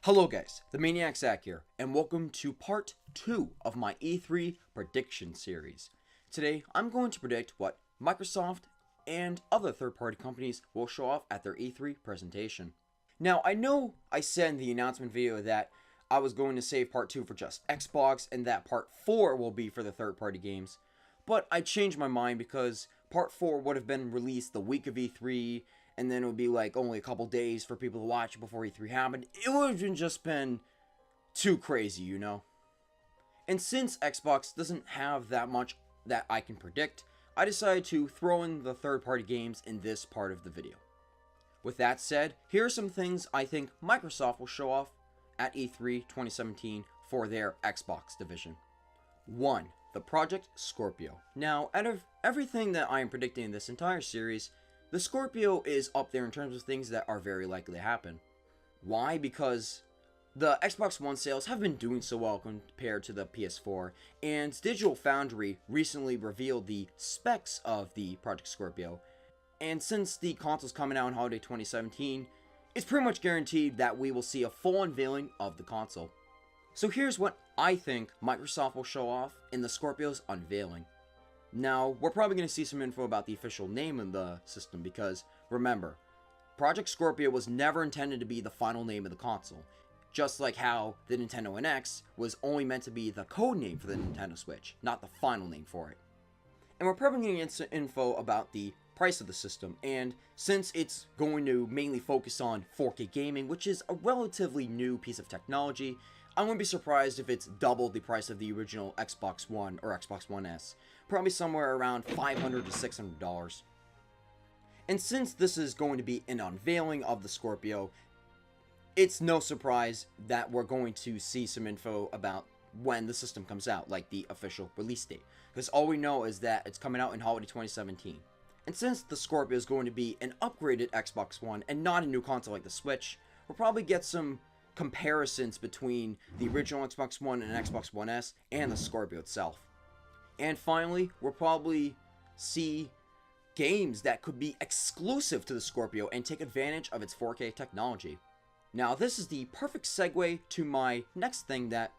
Hello guys, the Maniac Zach here, and welcome to part 2 of my E3 prediction series. Today, I'm going to predict what Microsoft and other third-party companies will show off at their E3 presentation. Now, I know I said in the announcement video that I was going to save part 2 for just Xbox, and that part 4 will be for the third-party games, but I changed my mind because part 4 would have been released the week of E3, and then it would be like only a couple days for people to watch before E3 happened. It would have just been too crazy, you know? And since Xbox doesn't have that much that I can predict, I decided to throw in the third-party games in this part of the video. With that said, here are some things I think Microsoft will show off at E3 2017 for their Xbox division. 1. The Project Scorpio. Now, out of everything that I am predicting in this entire series, the Scorpio is up there in terms of things that are very likely to happen. Why? Because the Xbox One sales have been doing so well compared to the PS4, and Digital Foundry recently revealed the specs of the Project Scorpio, and since the console's coming out in holiday 2017, it's pretty much guaranteed that we will see a full unveiling of the console. So here's what I think Microsoft will show off in the Scorpio's unveiling. Now, we're probably going to see some info about the official name of the system because, remember, Project Scorpio was never intended to be the final name of the console, just like how the Nintendo NX was only meant to be the code name for the Nintendo Switch, not the final name for it. And we're probably going to get info about the price of the system, and since it's going to mainly focus on 4K gaming, which is a relatively new piece of technology, I wouldn't be surprised if it's double the price of the original Xbox One or Xbox One S. Probably somewhere around $500 to $600. And since this is going to be an unveiling of the Scorpio, it's no surprise that we're going to see some info about when the system comes out, like the official release date. Because all we know is that it's coming out in holiday 2017. And since the Scorpio is going to be an upgraded Xbox One and not a new console like the Switch, we'll probably get some comparisons between the original Xbox One and Xbox One S and the Scorpio itself. And finally, we'll probably see games that could be exclusive to the Scorpio and take advantage of its 4K technology. Now, this is the perfect segue to my next thing that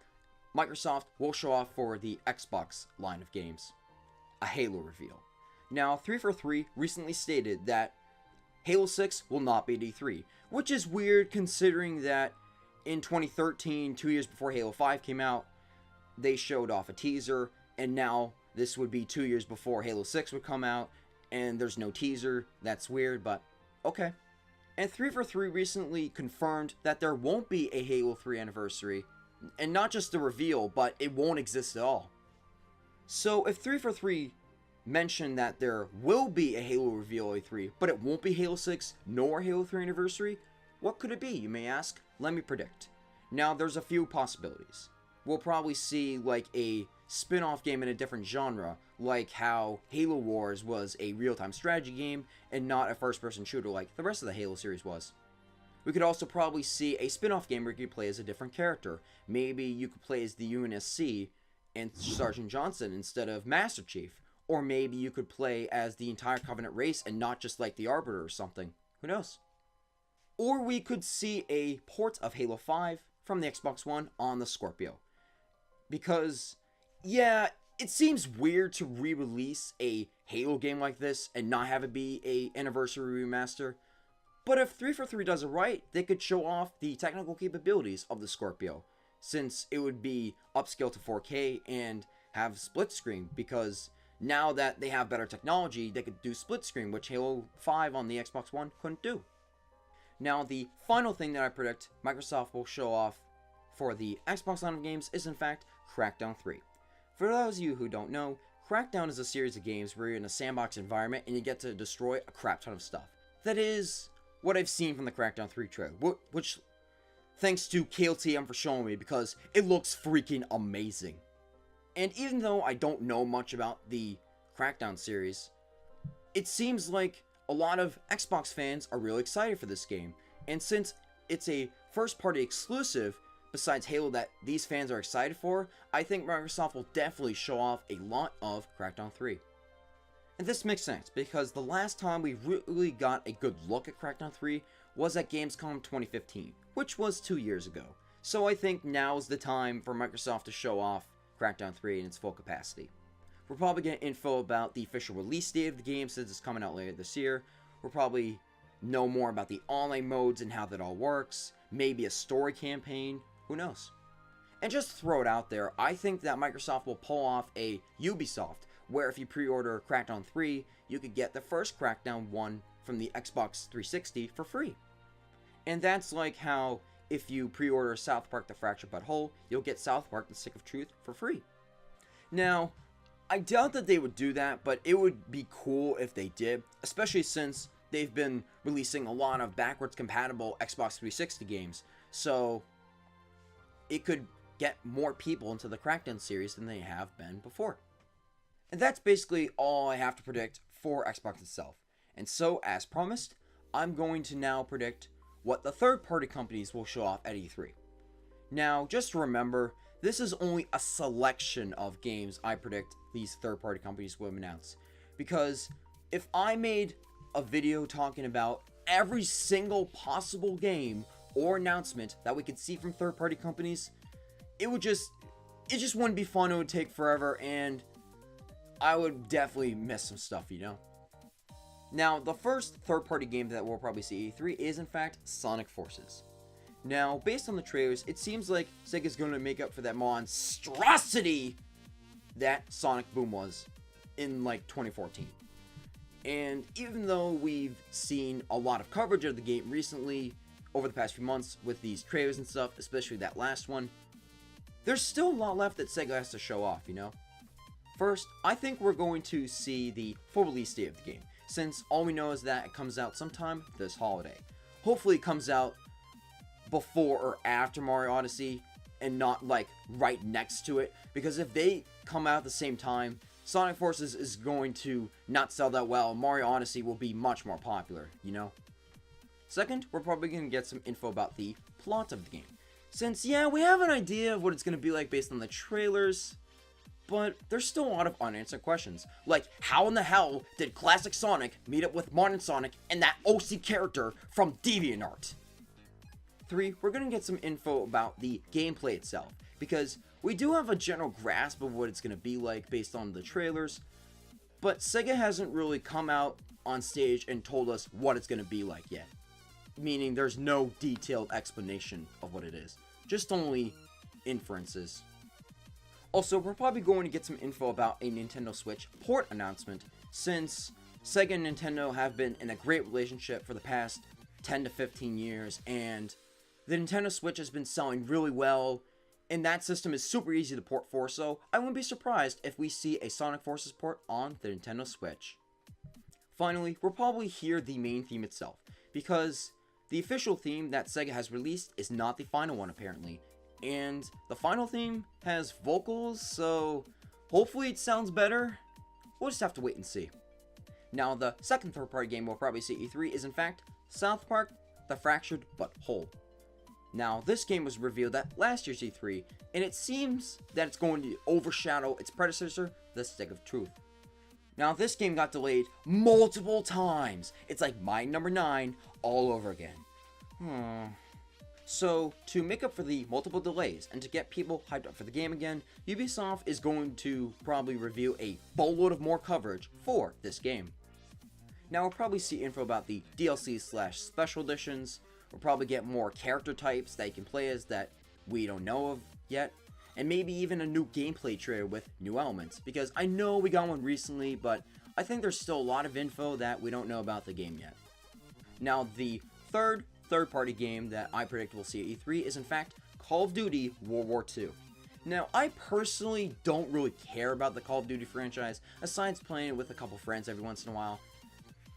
Microsoft will show off for the Xbox line of games. A Halo reveal. Now, 343 recently stated that Halo 6 will not be at E3, which is weird considering that in 2013, 2 years before Halo 5 came out, they showed off a teaser, and now this would be 2 years before Halo 6 would come out, and there's no teaser. That's weird, but okay. And 343 recently confirmed that there won't be a Halo 3 anniversary, and not just the reveal, but it won't exist at all. So if 343 mentioned that there will be a Halo reveal at E3, but it won't be Halo 6 nor Halo 3 anniversary, what could it be, you may ask? Let me predict. Now, there's a few possibilities. We'll probably see like a spin-off game in a different genre, like how Halo Wars was a real-time strategy game and not a first-person shooter like the rest of the Halo series was. We could also probably see a spin-off game where you could play as a different character. Maybe you could play as the UNSC and Sergeant Johnson instead of Master Chief. Or maybe you could play as the entire Covenant race and not just like the Arbiter or something. Who knows? Or we could see a port of Halo 5 from the Xbox One on the Scorpio. Because, yeah, it seems weird to re-release a Halo game like this and not have it be a anniversary remaster. But if 343 does it right, they could show off the technical capabilities of the Scorpio, since it would be upscaled to 4K and have split screen, because now that they have better technology, they could do split screen, which Halo 5 on the Xbox One couldn't do. Now, the final thing that I predict Microsoft will show off for the Xbox line of games is in fact Crackdown 3. For those of you who don't know, Crackdown is a series of games where you're in a sandbox environment and you get to destroy a crap ton of stuff. That is what I've seen from the Crackdown 3 trailer, which thanks to KLTM for showing me because it looks freaking amazing. And even though I don't know much about the Crackdown series, it seems like a lot of Xbox fans are really excited for this game. And since it's a first-party exclusive, besides Halo that these fans are excited for, I think Microsoft will definitely show off a lot of Crackdown 3. And this makes sense, because the last time we really got a good look at Crackdown 3 was at Gamescom 2015, which was 2 years ago. So I think now's the time for Microsoft to show off Crackdown 3 in its full capacity. We're probably getting info about the official release date of the game since it's coming out later this year. We'll probably know more about the online modes and how that all works. Maybe a story campaign. Who knows? And just throw it out there, I think that Microsoft will pull off a Ubisoft, where if you pre-order Crackdown 3, you could get the first Crackdown 1 from the Xbox 360 for free. And that's like how if you pre-order South Park The Fractured But Whole, you'll get South Park The Stick of Truth for free. Now, I doubt that they would do that, but it would be cool if they did, especially since they've been releasing a lot of backwards compatible Xbox 360 games, so it could get more people into the Crackdown series than they have been before. And that's basically all I have to predict for Xbox itself. And so, as promised, I'm going to now predict what the third-party companies will show off at E3. Now, just remember, this is only a selection of games I predict these third-party companies will announce. Because if I made a video talking about every single possible game or announcement that we could see from third-party companies, it just wouldn't be fun. It would take forever, and I would definitely miss some stuff, you know? Now, the first third-party game that we'll probably see at E3 is, in fact, Sonic Forces. Now, based on the trailers, it seems like Sega's going to make up for that monstrosity that Sonic Boom was in, like, 2014. And even though we've seen a lot of coverage of the game recently, over the past few months, with these trailers and stuff, especially that last one, there's still a lot left that Sega has to show off, you know? First, I think we're going to see the full release date of the game, since all we know is that it comes out sometime this holiday. Hopefully it comes out before or after Mario Odyssey, and not like right next to it, because if they come out at the same time, Sonic Forces is going to not sell that well. Mario Odyssey will be much more popular, you know? Second, we're probably going to get some info about the plot of the game. Since, yeah, we have an idea of what it's going to be like based on the trailers, but there's still a lot of unanswered questions. Like, how in the hell did classic Sonic meet up with modern Sonic and that OC character from DeviantArt? 3, we're going to get some info about the gameplay itself, because we do have a general grasp of what it's going to be like based on the trailers, but Sega hasn't really come out on stage and told us what it's going to be like yet. Meaning there's no detailed explanation of what it is, just only inferences. Also, we're probably going to get some info about a Nintendo Switch port announcement, since Sega and Nintendo have been in a great relationship for the past 10 to 15 years, and the Nintendo Switch has been selling really well, and that system is super easy to port for, so I wouldn't be surprised if we see a Sonic Forces port on the Nintendo Switch. Finally, we'll probably hear the main theme itself, because the official theme that Sega has released is not the final one, apparently. And the final theme has vocals, so hopefully it sounds better. We'll just have to wait and see. Now, the second third-party game we'll probably see at E3 is, in fact, South Park The Fractured But Whole. Now, this game was revealed at last year's E3, and it seems that it's going to overshadow its predecessor, The Stick of Truth. Now, this game got delayed multiple times. It's like Mine Number 9 all over again. So, to make up for the multiple delays and to get people hyped up for the game again, Ubisoft is going to probably reveal a boatload of more coverage for this game. Now, we'll probably see info about the DLC/special editions. We'll probably get more character types that you can play as that we don't know of yet. And maybe even a new gameplay trailer with new elements, because I know we got one recently, but I think there's still a lot of info that we don't know about the game yet. Now, the third-party game that I predict we'll see at E3 is, in fact, Call of Duty World War II. Now, I personally don't really care about the Call of Duty franchise, aside from playing it with a couple friends every once in a while.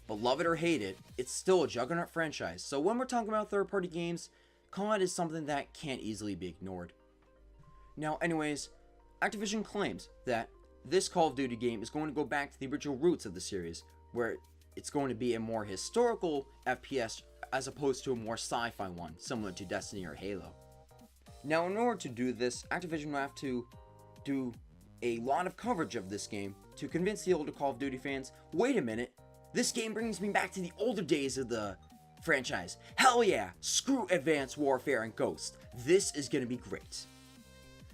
But love it or hate it, it's still a juggernaut franchise, so when we're talking about third-party games, COD is something that can't easily be ignored. Now, anyways, Activision claims that this Call of Duty game is going to go back to the original roots of the series, where it's going to be a more historical FPS as opposed to a more sci-fi one, similar to Destiny or Halo. Now, in order to do this, Activision will have to do a lot of coverage of this game to convince the older Call of Duty fans, wait a minute, this game brings me back to the older days of the franchise. Hell yeah, screw Advanced Warfare and Ghost. This is gonna be great.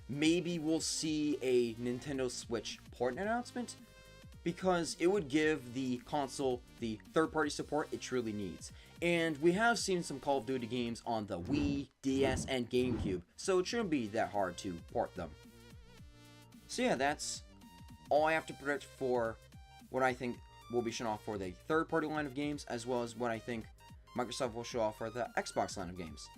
Maybe we'll see a Nintendo Switch port announcement, because it would give the console the third-party support it truly needs. And we have seen some Call of Duty games on the Wii, DS, and GameCube, so it shouldn't be that hard to port them. So yeah, that's all I have to predict for what I think will be shown off for the third-party line of games, as well as what I think Microsoft will show off for the Xbox line of games.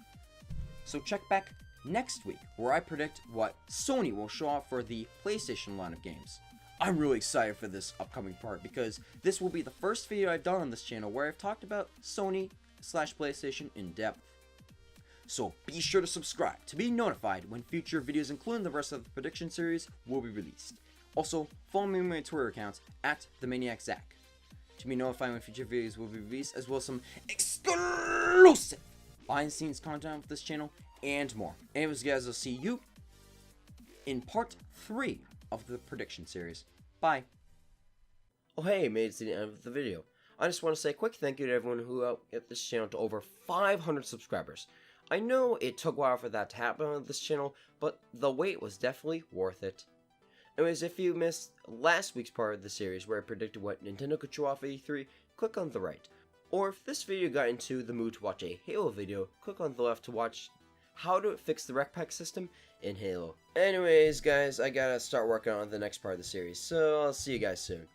So check back next week, where I predict what Sony will show off for the PlayStation line of games. I'm really excited for this upcoming part, because this will be the first video I've done on this channel where I've talked about Sony/PlayStation in depth. So be sure to subscribe to be notified when future videos, including the rest of the prediction series, will be released. Also, follow me on my Twitter accounts at TheManiacZach to be notified when future videos will be released, as well as some exclusive behind the scenes content with this channel and more. Anyways guys, I'll see you in part 3 of the prediction series. Bye. Oh hey, made it to the end of the video. I just want to say a quick thank you to everyone who helped get this channel to over 500 subscribers. I know it took a while for that to happen on this channel, but the wait was definitely worth it. Anyways, if you missed last week's part of the series where I predicted what Nintendo could show off at E3, click on the right. Or if this video got into the mood to watch a Halo video, click on the left to watch how to fix the Rec Pack system in Halo. Anyways guys, I gotta start working on the next part of the series, so I'll see you guys soon.